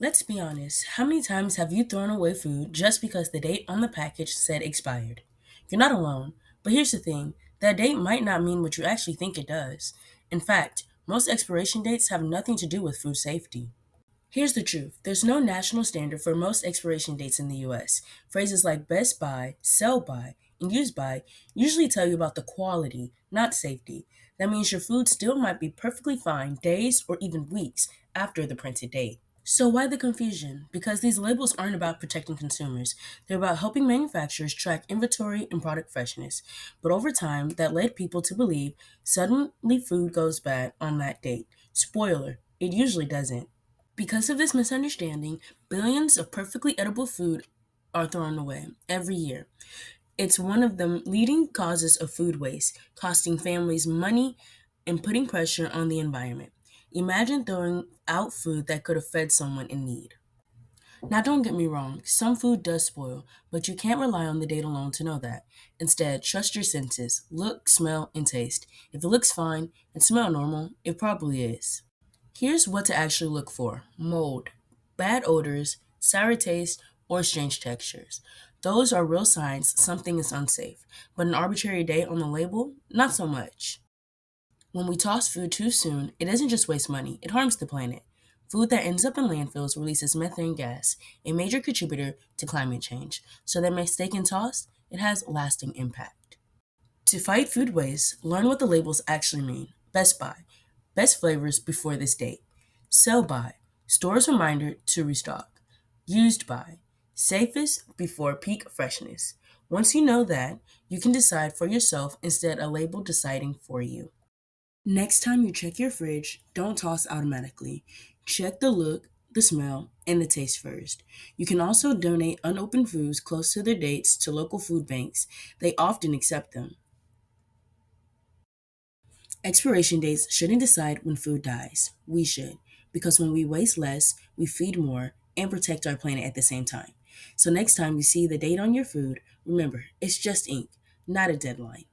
Let's be honest, how many times have you thrown away food just because the date on the package said expired? You're not alone, but here's the thing, that date might not mean what you actually think it does. In fact, most expiration dates have nothing to do with food safety. Here's the truth, there's no national standard for most expiration dates in the US. Phrases like best by, sell by, and use by usually tell you about the quality, not safety. That means your food still might be perfectly fine days or even weeks after the printed date. So why the confusion? Because these labels aren't about protecting consumers. They're about helping manufacturers track inventory and product freshness. But over time, that led people to believe suddenly food goes bad on that date. Spoiler, it usually doesn't. Because of this misunderstanding, billions of perfectly edible food are thrown away every year. It's one of the leading causes of food waste, costing families money and putting pressure on the environment. Imagine throwing out food that could have fed someone in need. Now, don't get me wrong, some food does spoil, but you can't rely on the date alone to know that. Instead, trust your senses look, smell, and taste. If it looks fine and smell normal, it probably is. Here's what to actually look for: mold, bad odors, sour taste, or strange textures. Those are real signs something is unsafe, but an arbitrary date on the label, not so much. When we toss food too soon, it doesn't just waste money, it harms the planet. Food that ends up in landfills releases methane gas, a major contributor to climate change, so that mistaken toss, it has lasting impact. To fight food waste, learn what the labels actually mean. Best Buy, best flavors before this date. Sell by, store's reminder to restock. Used by, safest before peak freshness. Once you know that, you can decide for yourself instead of a label deciding for you. Next time you check your fridge, don't toss automatically. Check the look, the smell, and the taste first. You can also donate unopened foods close to their dates to local food banks. They often accept them. Expiration dates shouldn't decide when food dies. We should, because when we waste less, we feed more and protect our planet at the same time. So next time you see the date on your food, remember, it's just ink, not a deadline.